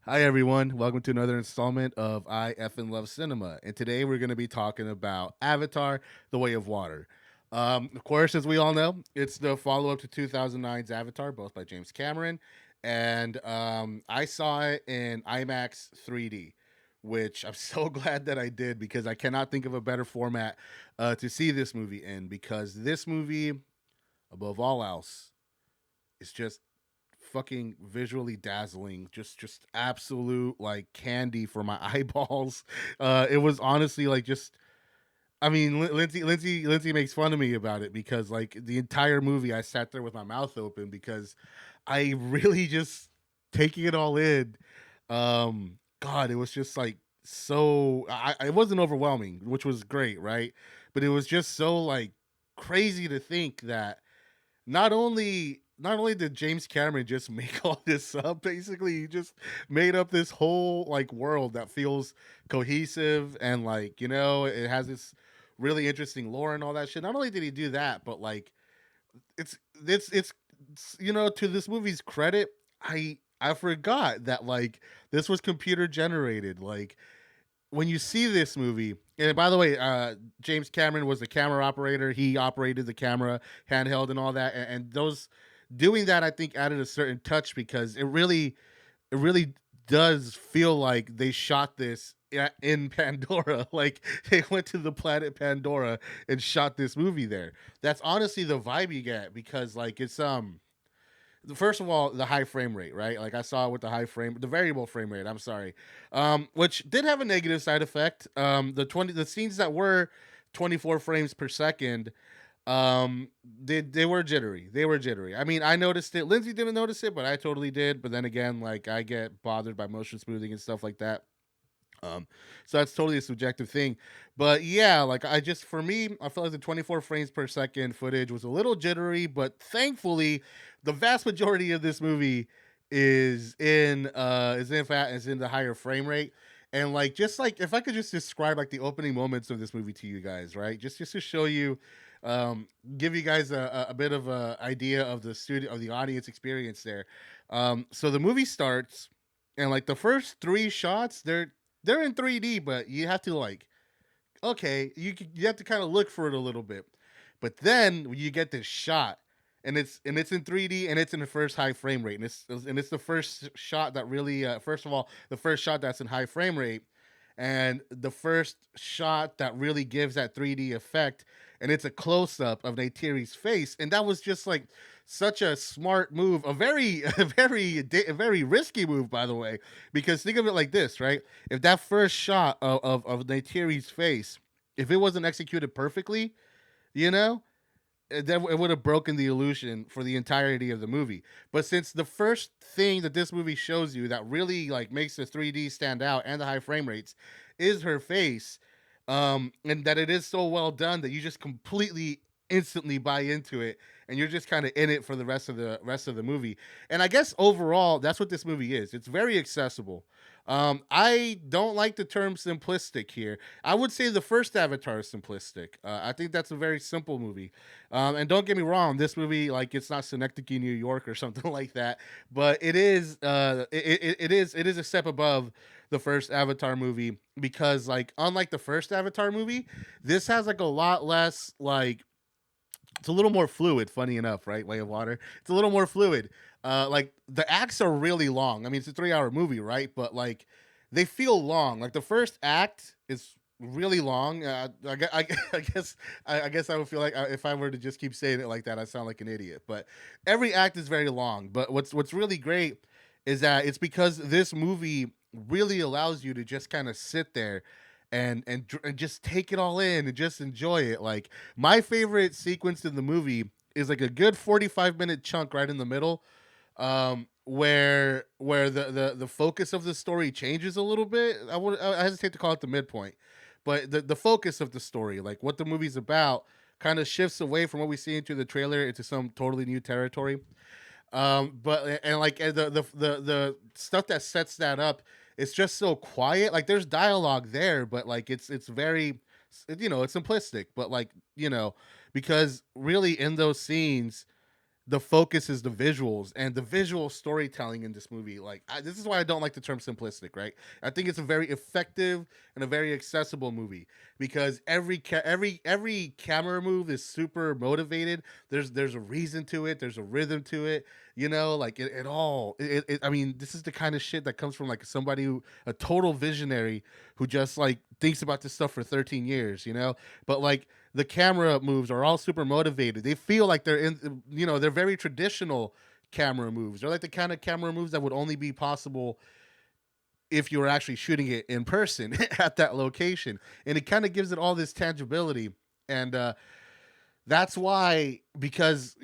Hi, everyone. Welcome to another installment of I Effin' Love Cinema. And today we're going to be talking about Avatar The Way of Water. Of course, as we all know, it's the follow up to 2009's Avatar, both by James Cameron. And I saw it in IMAX 3D, which I'm so glad that I did because I cannot think of a better format to see this movie in because this movie, above all else, is just fucking visually dazzling, just absolute like candy for my eyeballs. It was honestly like just I mean, Lindsay makes fun of me about it because like the entire movie I sat there with my mouth open because I really just taking it all in. God, it was just like so it wasn't overwhelming, which was great, right? But it was just so like crazy to think that not only did James Cameron just make all this up, basically he just made up this whole like world that feels cohesive and like it has this really interesting lore and all that shit. Not only did he do that, but like it's it's to this movie's credit, I forgot that like this was computer generated. Like when you see this movie, and by the way, James Cameron was the camera operator. He operated the camera handheld and all that, and those doing that, I think, added a certain touch because it really does feel like they shot this in Pandora. Like they went to the planet Pandora and shot this movie there. That's honestly the vibe you get because like it's first of all, the high frame rate, right? Like I saw with the variable frame rate. I'm sorry, which did have a negative side effect. The scenes that were 24 frames per second, they were jittery. They were jittery. I mean, I noticed it. Lindsay didn't notice it, but I totally did. But then again, like I get bothered by motion smoothing and stuff like that. Um, so that's totally a subjective thing. But yeah, like for me, I felt like the 24 frames per second footage was a little jittery, but thankfully, the vast majority of this movie is in the higher frame rate. And like just like if I could just describe like the opening moments of this movie to you guys, right? Just to show you um give you guys a bit of a idea of the studio of the audience experience there. So the movie starts and like the first three shots they're in 3D, but you have to like okay, you have to kind of look for it a little bit. But then you get this shot and it's in 3D and it's in the first high frame rate and it's the first shot that really first of all, the first shot that's in high frame rate and the first shot that really gives that 3D effect and it's a close up of Neytiri's face and that was just like such a smart move, a very a very risky move by the way, because think of it like this, right? If that first shot of Neytiri's face, if it wasn't executed perfectly, you know, that it would have broken the illusion for the entirety of the movie. But since the first thing that this movie shows you that really like makes the 3D stand out and the high frame rates is her face, and that it is so well done that you just completely instantly buy into it and you're just kind of in it for the rest of the movie. And I guess overall that's what this movie is. It's very accessible. I don't like the term simplistic here. I would say the first Avatar is simplistic. I think that's a very simple movie. And don't get me wrong, this movie like it's not Synecdoche, New York, or something like that, but it is a step above the first Avatar movie because like unlike the first Avatar movie, this has like a lot less like it's a little more fluid. Funny enough, right? Way of Water. It's a little more fluid. Like the acts are really long. I mean, it's a 3 hour movie, right? But like they feel long. Like the first act is really long. I guess I would feel like if I were to just keep saying it like that, I sound like an idiot. But every act is very long. But what's really great is that it's because this movie really allows you to just kind of sit there and just take it all in and just enjoy it. Like my favorite sequence in the movie is like a good 45-minute chunk right in the middle, where the focus of the story changes a little bit. I hesitate to call it the midpoint, but the focus of the story, like what the movie's about, kind of shifts away from what we see into the trailer into some totally new territory. But and like the stuff that sets that up, it's just so quiet. Like there's dialogue there, but like it's very, it's simplistic. But like because really in those scenes the focus is the visuals and the visual storytelling in this movie. Like, this is why I don't like the term simplistic, right? I think it's a very effective and a very accessible movie because every camera move is super motivated. There's a reason to it. There's a rhythm to it. Like it all. I mean, this is the kind of shit that comes from like somebody who a total visionary who just like thinks about this stuff for 13 years. But like the camera moves are all super motivated. They feel like they're in, they're very traditional camera moves. They're like the kind of camera moves that would only be possible if you were actually shooting it in person at that location. And it kind of gives it all this tangibility. And that's why this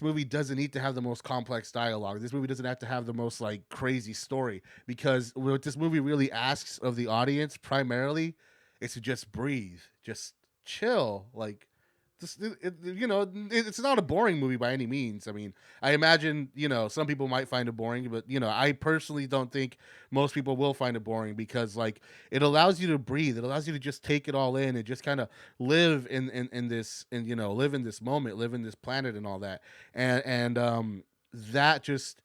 movie doesn't need to have the most complex dialogue. This movie doesn't have to have the most like crazy story because what this movie really asks of the audience primarily is to just breathe, just chill. Like this, it's not a boring movie by any means. I mean, I imagine some people might find it boring, but I personally don't think most people will find it boring because like it allows you to breathe. It allows you to just take it all in and just kind of live in this and live in this moment, live in this planet and all that. And that just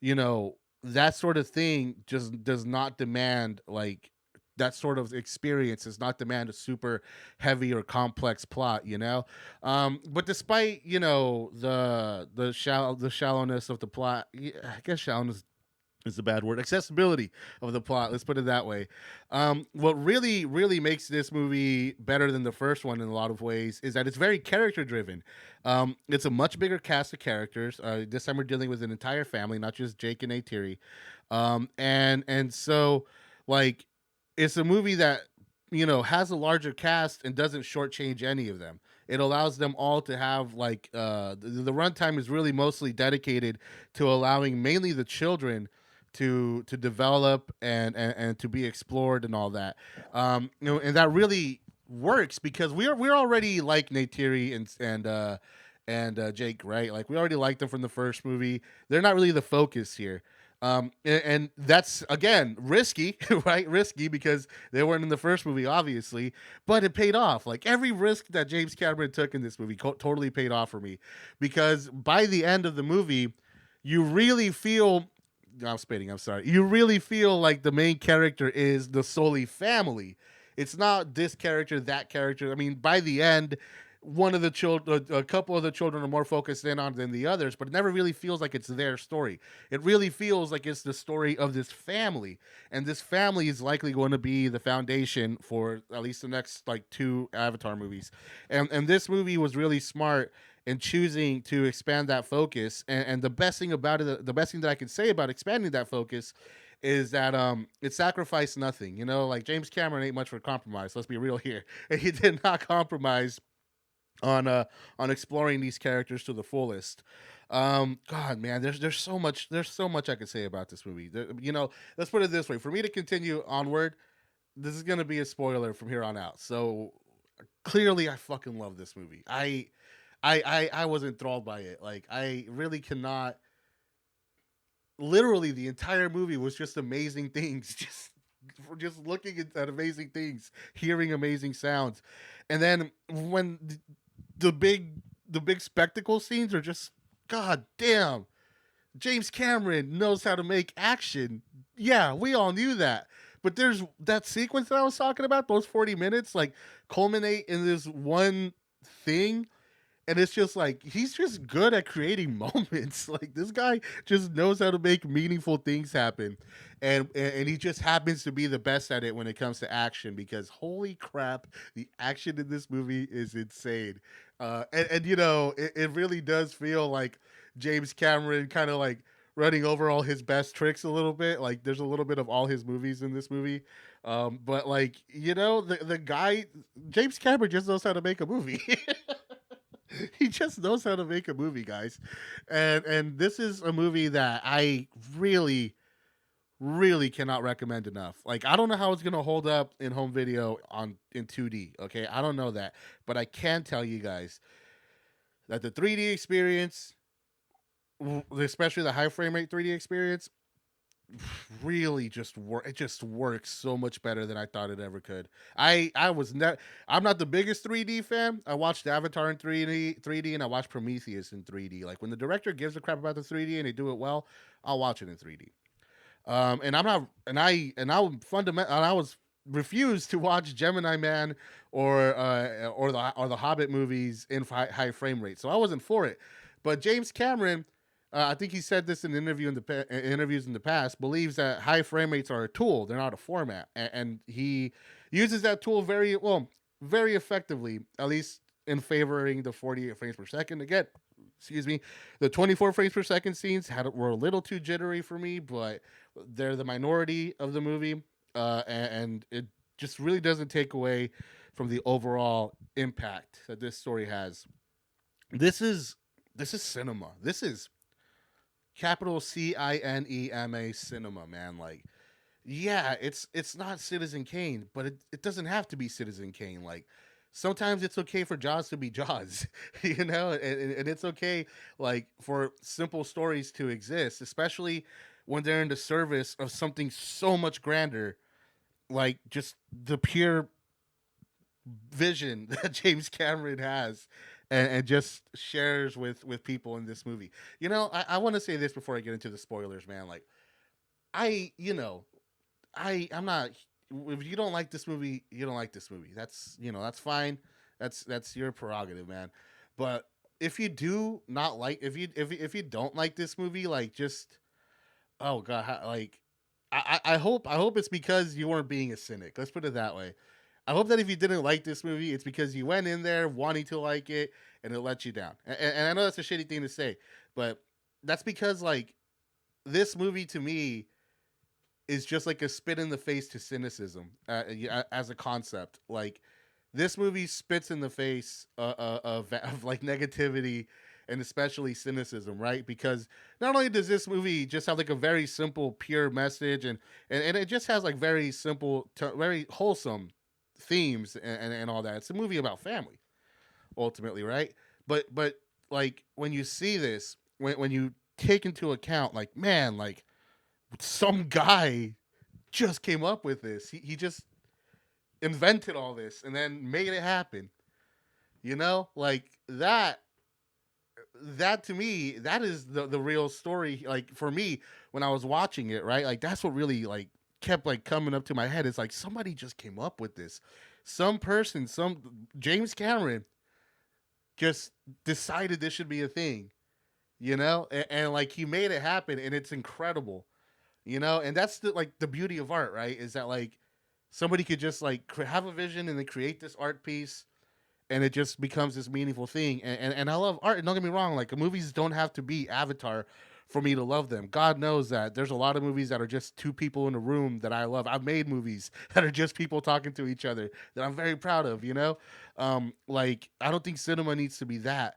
you know that sort of thing just does not demand like that sort of experience does not demand a super heavy or complex plot. But despite the shallowness of the plot, yeah, I guess shallowness is a bad word. Accessibility of the plot, let's put it that way. What really, really makes this movie better than the first one in a lot of ways is that it's very character driven. It's a much bigger cast of characters. This time we're dealing with an entire family, not just Jake and Neytiri. And so like it's a movie that has a larger cast and doesn't shortchange any of them. It allows them all to have like the runtime is really mostly dedicated to allowing mainly the children to develop and to be explored and all that. And that really works because we're already like Neytiri and Jake, right? Like we already liked them from the first movie. They're not really the focus here. And that's again risky, right? Risky because they weren't in the first movie, obviously, but it paid off. Like every risk that James Cameron took in this movie totally paid off for me, because by the end of the movie, you really feel. I'm spitting. I'm sorry. You really feel like the main character is the Soli family. It's not this character, that character. I mean, by the end, one of the children, a couple of the children are more focused in on than the others, but it never really feels like it's their story. It really feels like it's the story of this family, and this family is likely going to be the foundation for at least the next like two Avatar movies. And this movie was really smart in choosing to expand that focus. And the best thing about it, the best thing that I can say about expanding that focus is that it sacrificed nothing. Like James Cameron ain't much for compromise. Let's be real here. And he did not compromise on exploring these characters to the fullest. God, man, there's so much I could say about this movie. Let's put it this way: for me to continue onward, this is gonna be a spoiler from here on out. So clearly, I fucking love this movie. I was enthralled by it. Like I really cannot. Literally, the entire movie was just amazing things. Just looking at amazing things, hearing amazing sounds, and then when the big the big spectacle scenes are just god damn. James Cameron knows how to make action. Yeah, we all knew that. But there's that sequence that I was talking about, those 40 minutes like culminate in this one thing, and it's just like he's just good at creating moments. Like this guy just knows how to make meaningful things happen, and he just happens to be the best at it when it comes to action. Because holy crap, the action in this movie is insane. And it really does feel like James Cameron kind of like running over all his best tricks a little bit. Like there's a little bit of all his movies in this movie. But like the guy James Cameron just knows how to make a movie. He just knows how to make a movie, guys. And this is a movie that I really really cannot recommend enough. Like I don't know how it's going to hold up in home video on in 2D, okay? I don't know that, but I can tell you guys that the 3D experience, especially the high frame rate 3D experience, really just work. It just works so much better than I thought it ever could. I was not. I'm not the biggest 3D fan. I watched Avatar in 3D, and I watched Prometheus in 3D. Like when the director gives a crap about the 3D and they do it well, I'll watch it in 3D. And I'm not, and I was refused to watch Gemini Man or the Hobbit movies in high frame rate, so I wasn't for it. But James Cameron, I think he said this in interviews in the past, believes that high frame rates are a tool; they're not a format, and he uses that tool very effectively, at least in favoring the 48 frames per second. Again, excuse me, the 24 frames per second scenes were a little too jittery for me, but they're the minority of the movie, and it just really doesn't take away from the overall impact that this story has. This is this is cinema. This is capital CINEMA cinema, man. Like, yeah, it's not Citizen Kane, but it doesn't have to be Citizen Kane. Like, sometimes it's okay for Jaws to be Jaws, you know, and it's okay like for simple stories to exist, especially when they're in the service of something so much grander, like just the pure vision that James Cameron has and just shares with people in this movie. You know, I want to say this before I get into the spoilers, man. Like, I, you know, I'm not. If you don't like this movie, you don't like this movie. That's, you know, that's fine. That's your prerogative, man. But if you do not like, if you don't like this movie, like just, oh god, like I hope it's because you weren't being a cynic. Let's put it that way. I hope that if you didn't like this movie, it's because you went in there wanting to like it and it let you down. And I know that's a shitty thing to say, but that's because like this movie to me is just like a spit in the face to cynicism as a concept. Like this movie spits in the face of like negativity and especially cynicism, right? Because not only does this movie just have like a very simple, pure message, and it just has like very simple, very wholesome themes and all that. It's a movie about family, ultimately, right? But like when you see this, when you take into account, like man, like some guy just came up with this. He just invented all this and then made it happen. You know, like that to me, that is the real story. Like for me, when I was watching it, right? Like that's what really like kept like coming up to my head. It's like somebody just came up with this. Some person, some James Cameron just decided this should be a thing, you know? And like he made it happen and it's incredible. You know, and that's the like the beauty of art, right? Is that like somebody could just like have a vision and then create this art piece and it just becomes this meaningful thing. And I love art. And don't get me wrong, like movies don't have to be Avatar for me to love them. God knows that there's a lot of movies that are just two people in a room that I love. I've made movies that are just people talking to each other that I'm very proud of. You know, like I don't think cinema needs to be that,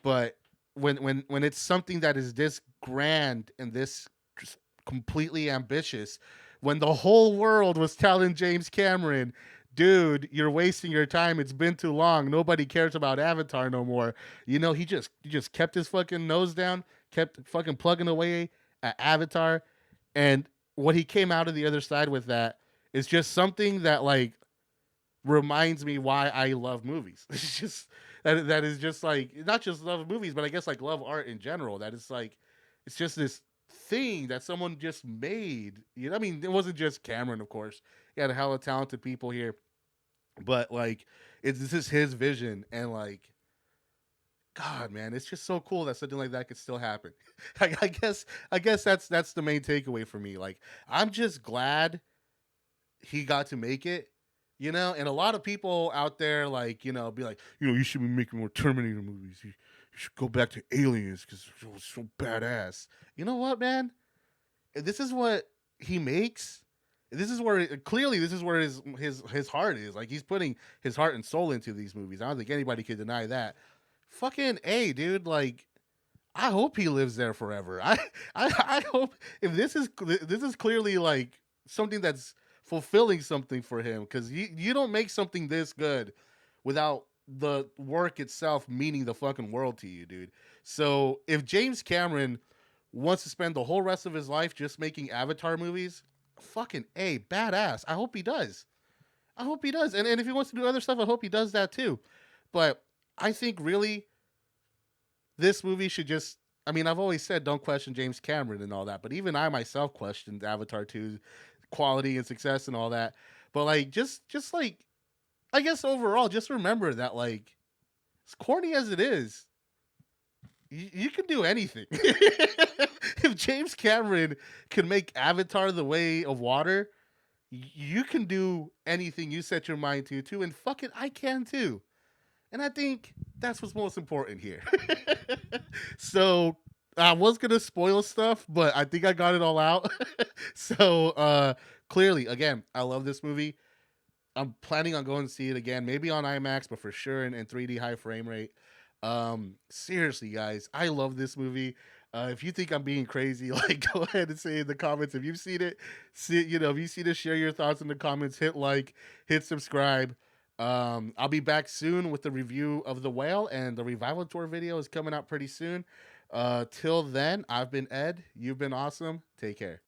but when it's something that is this grand and this just completely ambitious, when the whole world was telling James Cameron, dude, you're wasting your time. It's been too long. Nobody cares about Avatar no more. You know, he just kept his fucking nose down, kept fucking plugging away at Avatar, and what he came out of the other side with that is just something that like reminds me why I love movies. It's just that is just like not just love movies, but I guess like love art in general. That it's like it's just this thing that someone just made. You know, I mean, it wasn't just Cameron, of course. He had a hell of talented people here, but like this is his vision, and like God, man, it's just so cool that something like that could still happen. I guess that's the main takeaway for me. Like I'm just glad he got to make it, you know. And a lot of people out there, like you know, be like, you know, you should be making more Terminator movies. You should go back to Aliens because it was so badass. You know what, man? This is what he makes. This is where clearly this is where his heart is. Like he's putting his heart and soul into these movies. I don't think anybody could deny that. Fucking a dude, like I hope he lives there forever. I hope if this is clearly like something that's fulfilling something for him because you don't make something this good without the work itself meaning the fucking world to you, dude. So if James Cameron wants to spend the whole rest of his life just making Avatar movies, fucking A, badass. I hope he does. I hope he does. And if he wants to do other stuff, I hope he does that too. But I think really this movie should just, I mean, I've always said don't question James Cameron and all that, but even I myself questioned Avatar 2's quality and success and all that. But like just like I guess overall, just remember that like as corny as it is, you can do anything. If James Cameron can make Avatar the Way of Water, you can do anything you set your mind to too, and fuck it, I can too. And I think that's what's most important here. So I was gonna spoil stuff, but I think I got it all out. So clearly, again, I love this movie. I'm planning on going to see it again, maybe on IMAX, but for sure in 3D high frame rate. Seriously, guys, I love this movie. If you think I'm being crazy, like go ahead and say in the comments if you've seen it. See, if you've seen it, share your thoughts in the comments. Hit like, hit subscribe. I'll be back soon with the review of The Whale, and the revival tour video is coming out pretty soon. Till then, I've been Ed. You've been awesome. Take care.